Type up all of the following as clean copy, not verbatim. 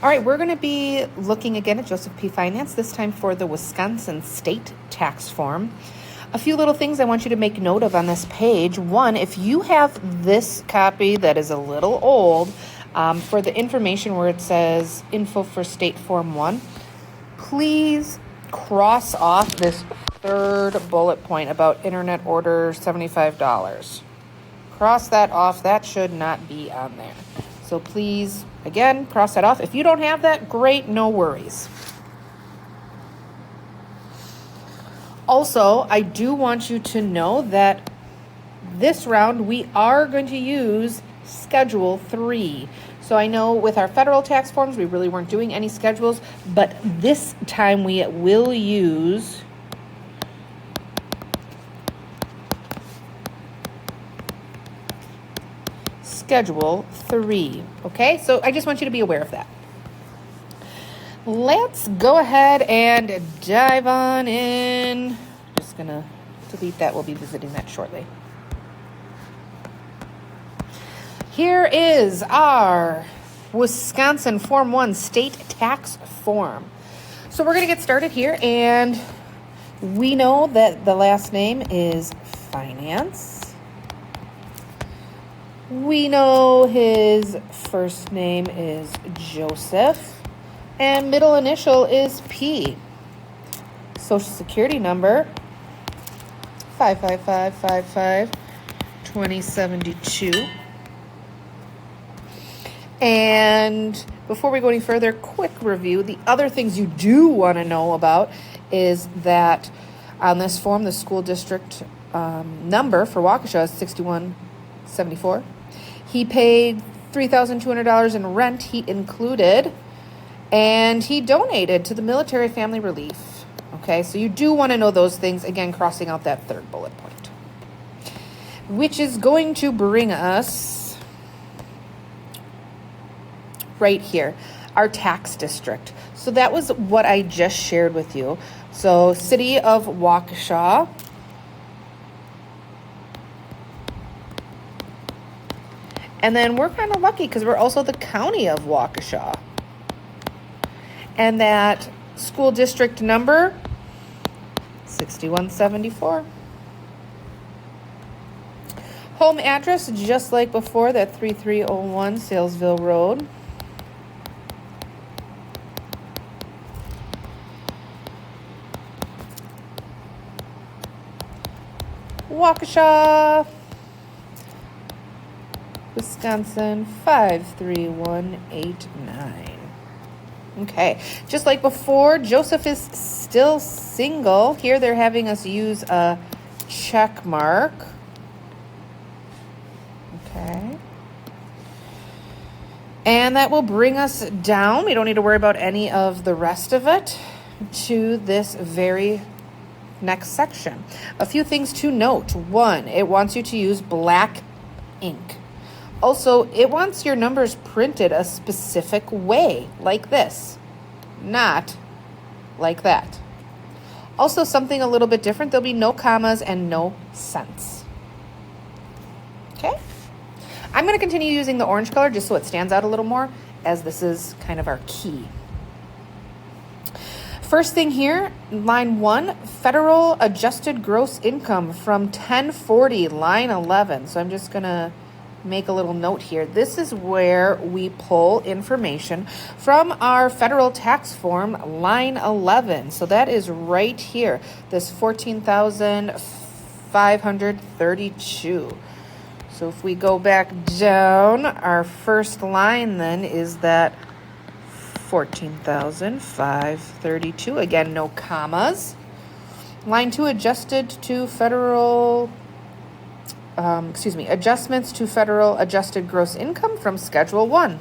All right, we're going to be looking again at Joseph P. Finance, this time for the Wisconsin State Tax Form. A few little things I want you to make note of on this page. One, if you have this copy that is a little old, for the information where it says info for State Form 1, please cross off this third bullet point about internet order $75. Cross that off. That should not be on there. So please, again, cross that off. If you don't have that, great, no worries. Also, I do want you to know that this round we are going to use Schedule 3. So I know with our federal tax forms, we really weren't doing any schedules, but this time we will use Schedule 3. Okay, so I just want you to be aware of that. Let's go ahead and dive on in. Just gonna delete that. We'll be visiting that shortly. Here is our Wisconsin Form 1 State Tax Form. So we're gonna get started here, and we know that the last name is Finance. We know his first name is Joseph, and middle initial is P. Social Security number, 55555-2072. And before we go any further, quick review. The other things you do want to know about is that on this form, the school district number for Waukesha is 6174. He paid $3,200 in rent, heat included, and he donated to the Military Family Relief. Okay, so you do want to know those things, again, crossing out that third bullet point, which is going to bring us right here, our tax district. So that was what I just shared with you. So City of Waukesha. And then we're kind of lucky because we're also the county of Waukesha. And that school district number, 6174. Home address, just like before, that 3301 Salesville Road. Waukesha, Wisconsin, 53189. Okay, just like before, Joseph is still single. Here they're having us use a check mark. Okay. And that will bring us down. We don't need to worry about any of the rest of it to this very next section. A few things to note. One, it wants you to use black ink. Also, it wants your numbers printed a specific way, like this, not like that. Also, something a little bit different, there'll be no commas and no cents. Okay? I'm going to continue using the orange color just so it stands out a little more, as this is kind of our key. First thing here, line 1, federal adjusted gross income from 1040, line 11. So I'm just going to make a little note here. This is where we pull information from our federal tax form, line 11. So that is right here, this 14,532. So if we go back down, our first line then is that 14,532. Again, no commas. Line 2, adjusted to federal adjustments to federal adjusted gross income from Schedule 1.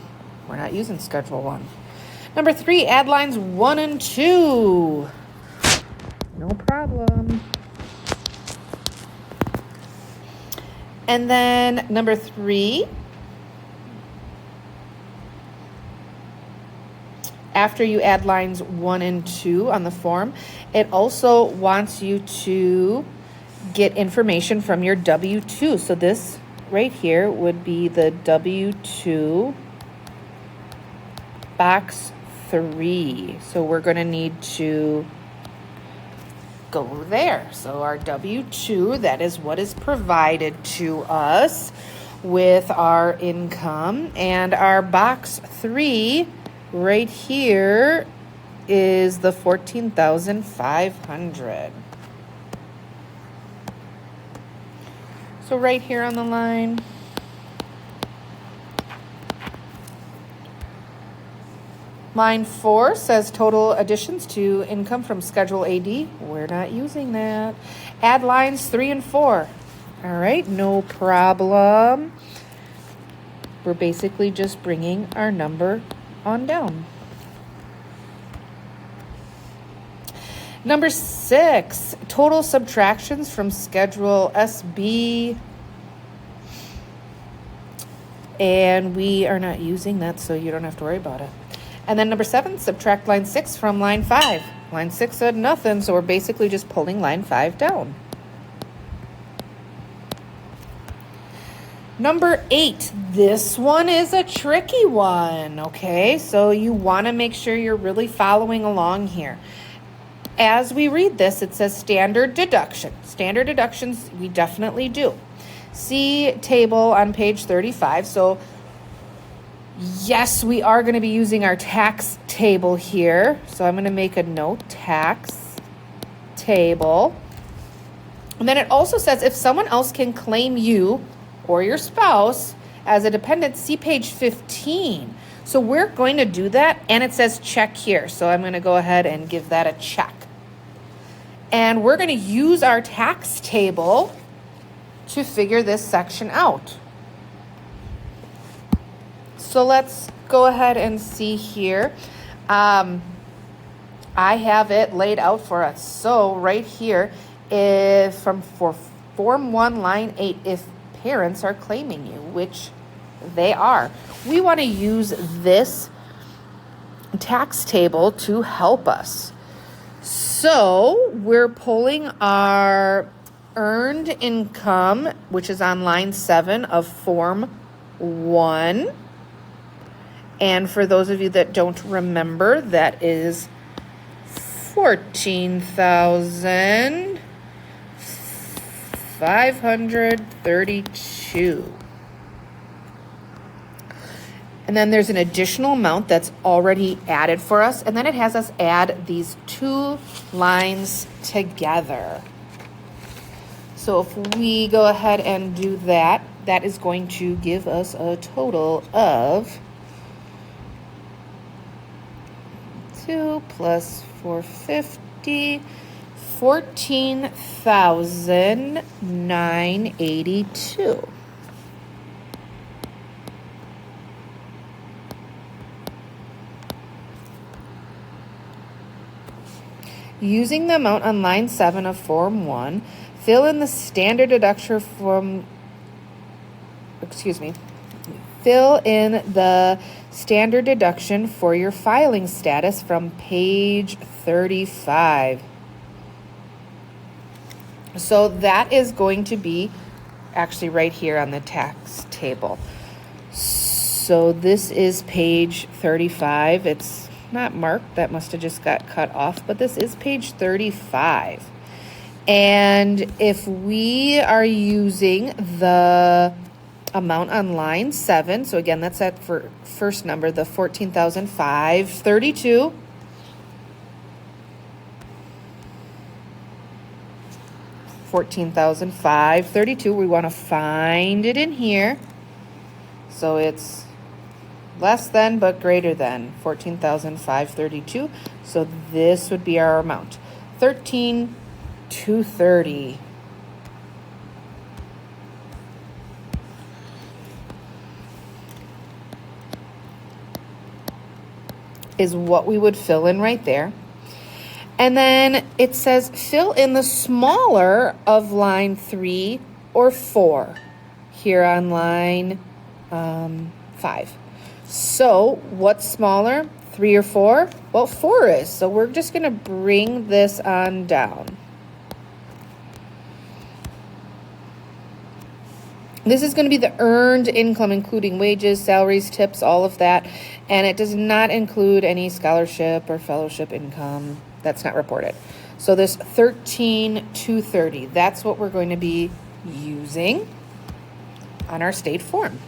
We're not using Schedule 1. Number 3, add lines 1 and 2. No problem. And then number 3, after you add lines 1 and 2 on the form, it also wants you to get information from your W-2. So this right here would be the W-2 box 3. So we're going to need to go there. So our W-2, that is what is provided to us with our income. And our box 3 right here is the $14,500. So right here on the line, line 4 says total additions to income from Schedule AD. We're not using that. Add lines 3 and 4. All right, no problem. We're basically just bringing our number on down. Number 6, total subtractions from Schedule SB. And we are not using that, so you don't have to worry about it. And then number 7, subtract line 6 from line 5. Line 6 said nothing, so we're basically just pulling line 5 down. Number 8, this one is a tricky one, okay? So you want to make sure you're really following along here. As we read this, it says standard deduction. Standard deductions, we definitely do. See table on page 35. So yes, we are going to be using our tax table here. So I'm going to make a note, tax table. And then it also says if someone else can claim you or your spouse as a dependent, see page 15. So we're going to do that, and it says check here. So I'm going to go ahead and give that a check. And we're going to use our tax table to figure this section out. So let's go ahead and see here. I have it laid out for us. So right here, for Form 1, line 8, if parents are claiming you, which they are, we want to use this tax table to help us. So we're pulling our earned income, which is on line 7 of Form 1. And for those of you that don't remember, that is $14,532. And then there's an additional amount that's already added for us. And then it has us add these 2 lines together. So if we go ahead and do that, that is going to give us a total of 2 plus 450, 14,982. Using the amount on line 7 of Form 1, fill in the standard deduction Fill in the standard deduction for your filing status from page 35. So that is going to be actually right here on the tax table. So this is page 35. It's not marked, that must have just got cut off, but this is page 35. And if we are using the amount on line 7, so again, that's that for first number, the 14,532. $14,532. We want to find it in here. So it's less than but greater than 14,532. So this would be our amount. 13,230. Is what we would fill in right there. And then it says fill in the smaller of line 3 or 4 here on line 5. So what's smaller, 3 or 4? Well, 4 is. So we're just going to bring this on down. This is going to be the earned income, including wages, salaries, tips, all of that. And it does not include any scholarship or fellowship income. That's not reported. So this 13,230, that's what we're going to be using on our state form.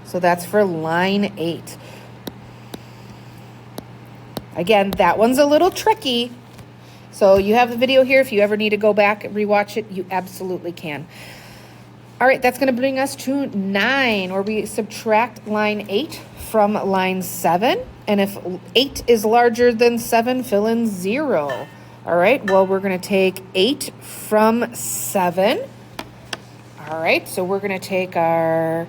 So that's for line 8. Again, that one's a little tricky. So you have the video here. If you ever need to go back and rewatch it, you absolutely can. All right, that's going to bring us to 9, where we subtract line 8 from line 7. And if 8 is larger than 7, fill in 0. All right, well, we're going to take 8 from 7. All right, so we're going to take our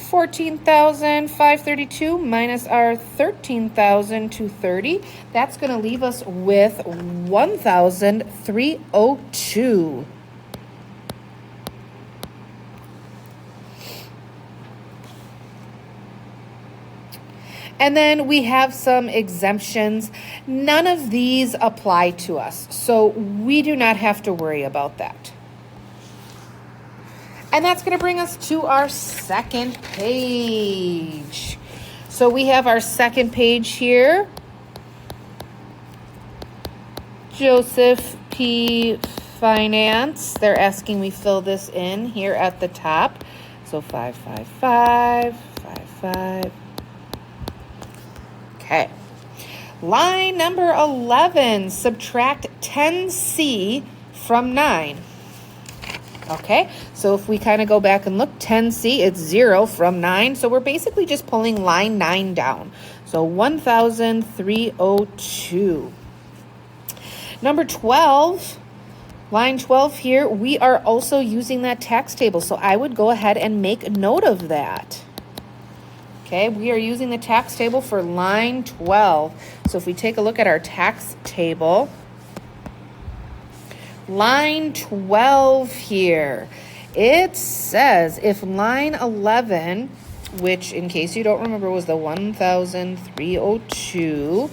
14,532 minus our 13,230. That's going to leave us with 1,302. And then we have some exemptions. None of these apply to us, so we do not have to worry about that. And that's going to bring us to our second page. So we have our second page here. Joseph P. Finance. They're asking we fill this in here at the top. So 555, 55. Okay. Line number 11, subtract 10C from 9. Okay, so if we kind of go back and look, 10C, it's 0 from 9. So we're basically just pulling line 9 down. So 1,302. Number 12, line 12 here, we are also using that tax table. So I would go ahead and make note of that. Okay, we are using the tax table for line 12. So if we take a look at our tax table, line 12 here, it says if line 11, which in case you don't remember was the 1,302,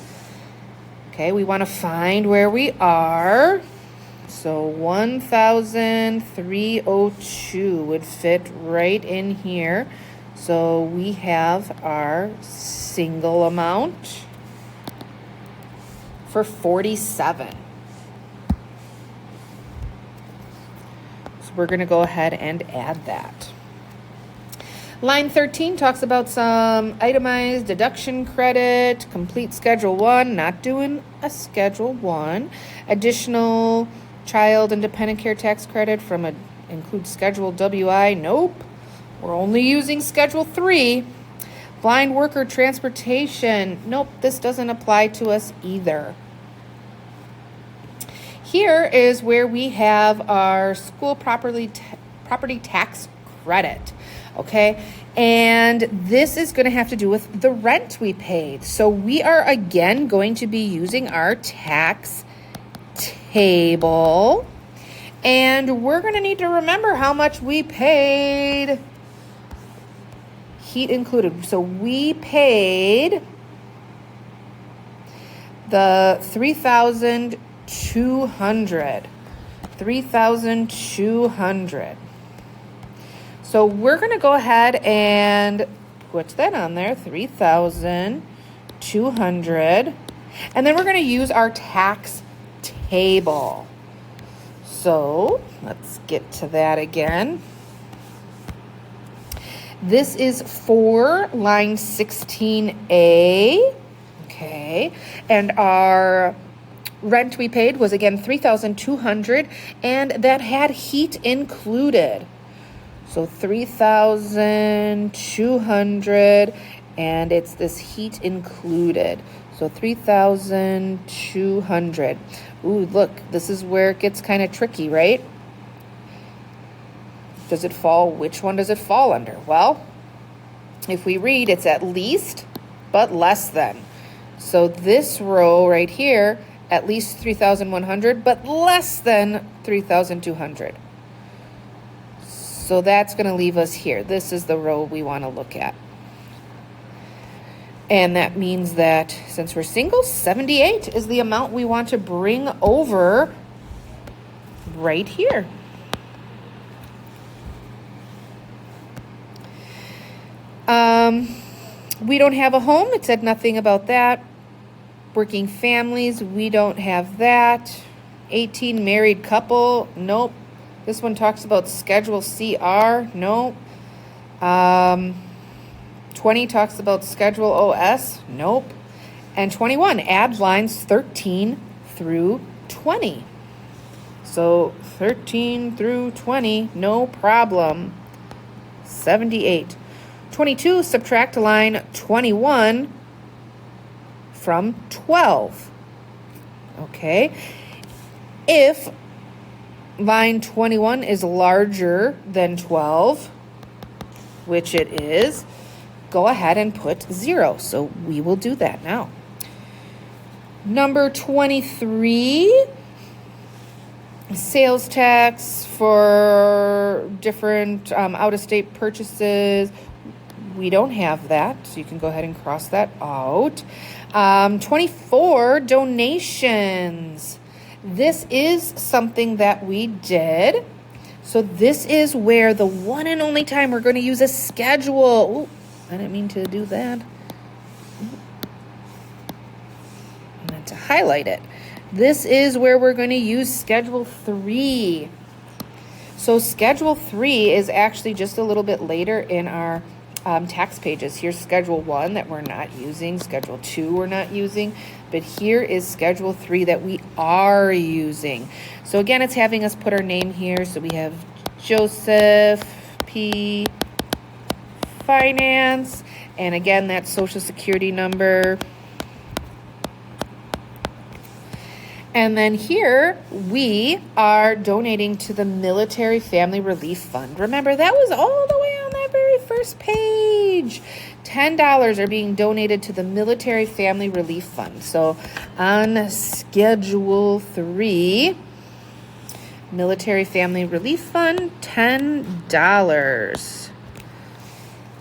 okay, we want to find where we are. So 1,302 would fit right in here. So we have our single amount for 47. So we're going to go ahead and add that. Line 13 talks about some itemized deduction credit, complete Schedule 1, not doing a Schedule 1, additional child and dependent care tax credit from include Schedule WI, nope. We're only using Schedule 3. Blind worker transportation. Nope, this doesn't apply to us either. Here is where we have our school property tax credit. Okay, and this is going to have to do with the rent we paid. So we are again going to be using our tax table. And we're going to need to remember how much we paid. Heat included. So we paid the 3,200. 3,200. So we're going to go ahead and put that on there, 3,200. And then we're going to use our tax table. So let's get to that again. This is for line 16A, okay, and our rent we paid was again 3,200, and that had heat included. So 3,200, and it's this heat included. So 3,200. Ooh, look, this is where it gets kind of tricky, right? Does it fall? Which one does it fall under? Well, if we read, it's at least, but less than. So this row right here, at least 3,100, but less than 3,200. So that's going to leave us here. This is the row we want to look at. And that means that since we're single, 78 is the amount we want to bring over right here. We don't have a home. It said nothing about that. Working families, we don't have that. 18 married couple, nope. This one talks about Schedule CR, nope. 20 talks about Schedule OS, nope. And 21, add lines 13 through 20. So 13 through 20, no problem. 78. 22, subtract line 21 from 12. Okay. If line 21 is larger than 12, which it is, go ahead and put 0. So we will do that now. Number 23, sales tax for different out-of-state purchases. We don't have that, so you can go ahead and cross that out. 24, donations. This is something that we did. So this is where the one and only time we're going to use a schedule. Ooh, I didn't mean to do that. I meant to highlight it. This is where we're going to use Schedule 3. So Schedule 3 is actually just a little bit later in our tax pages. Here's Schedule 1 that we're not using, Schedule 2 we're not using, but here is Schedule 3 that we are using. So again, it's having us put our name here. So we have Joseph P. Finance, and again, that Social Security number. And then here we are donating to the Military Family Relief Fund. Remember, that was all the way on that very first page. $10 are being donated to the Military Family Relief Fund. So on Schedule 3, Military Family Relief Fund, $10.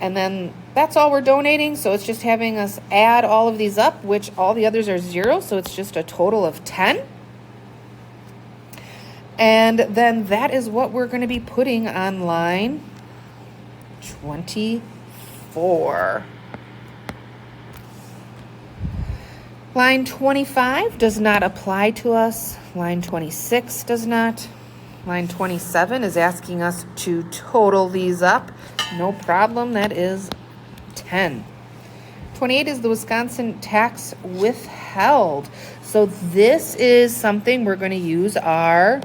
And then that's all we're donating. So it's just having us add all of these up, which all the others are 0. So it's just a total of 10. And then that is what we're going to be putting on line 24. Line 25 does not apply to us. Line 26 does not. Line 27 is asking us to total these up. No problem. That is 10. 28 is the Wisconsin tax withheld. So this is something we're going to use our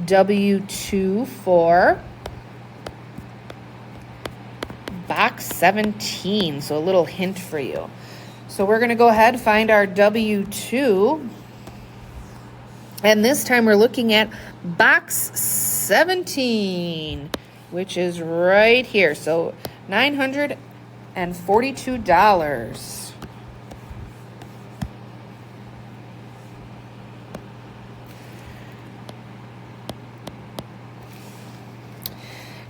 W-2 for. Box 17. So a little hint for you. So we're going to go ahead and find our W-2. And this time we're looking at box 17, which is right here. So $942.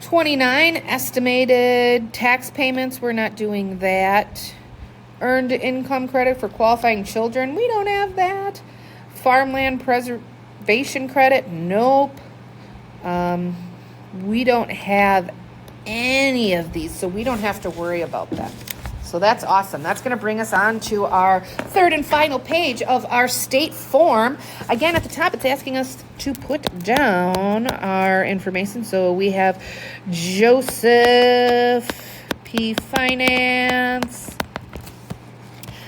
$29 estimated tax payments. We're not doing that. Earned income credit for qualifying children. We don't have that. Farmland preservation credit. Nope. We don't have any of these, so we don't have to worry about that. So that's awesome. That's going to bring us on to our third and final page of our state form. Again, at the top, it's asking us to put down our information. So we have Joseph P. Finance.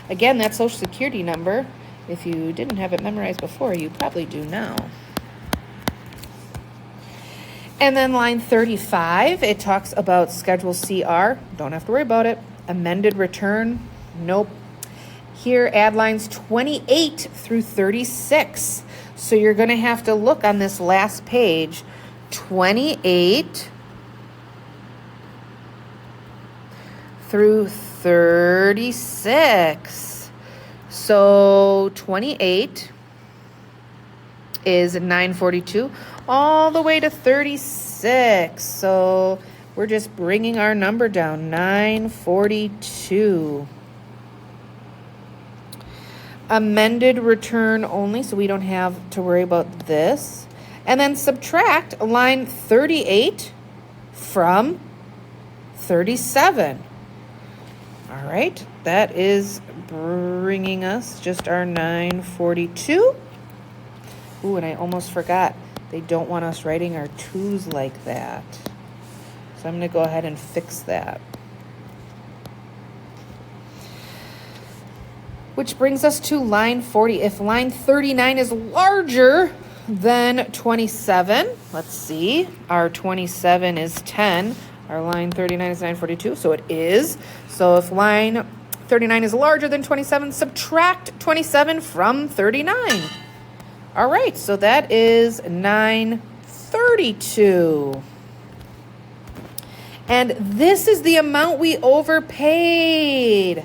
Again, that Social Security number. If you didn't have it memorized before, you probably do now. And then line 35, it talks about Schedule CR. Don't have to worry about it. Amended return. Nope. Here, add lines 28 through 36. So you're going to have to look on this last page. 28 through 36. So 28 is 942 all the way to 36. So we're just bringing our number down, 942. amended return only, so we don't have to worry about this. And then subtract line 38 from 37. All right, that is bringing us just our 942. Ooh, and I almost forgot. They don't want us writing our 2's like that. So I'm going to go ahead and fix that. Which brings us to line 40. If line 39 is larger than 27, let's see. Our 27 is 10. Our line 39 is 942, so it is. So if line 39 is larger than 27, subtract 27 from 39. All right, so that is 932. And this is the amount we overpaid.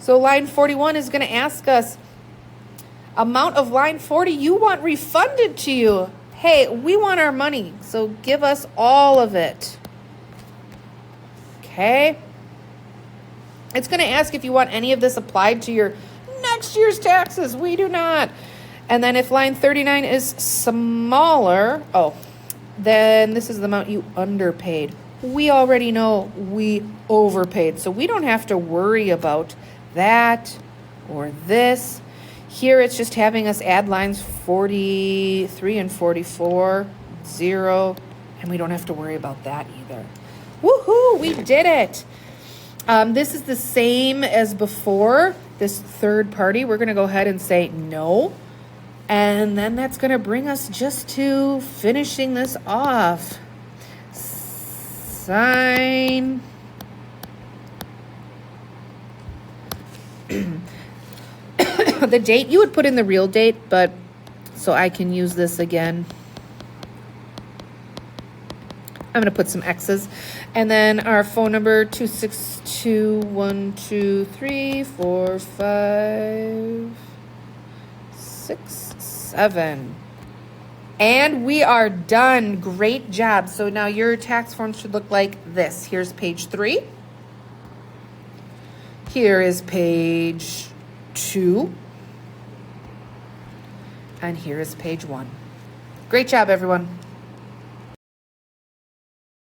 So line 41 is going to ask us, amount of line 40 you want refunded to you. Hey, we want our money, so give us all of it. Okay. It's going to ask if you want any of this applied to your next year's taxes. We do not. And then if line 39 is smaller, then this is the amount you underpaid. We already know we overpaid, so we don't have to worry about that or this. Here it's just having us add lines 43 and 44, 0, and we don't have to worry about that either. Woohoo, we did it. This is the same as before, this third party. We're going to go ahead and say no. And then that's going to bring us just to finishing this off. Sign. The date, you would put in the real date, but so I can use this again. I'm going to put some X's. And then our phone number, 262-123-4-5-6-7. And we are done. Great job. So now your tax form should look like this. Here's page 3. Here is page 2. And here is page 1. Great job, everyone.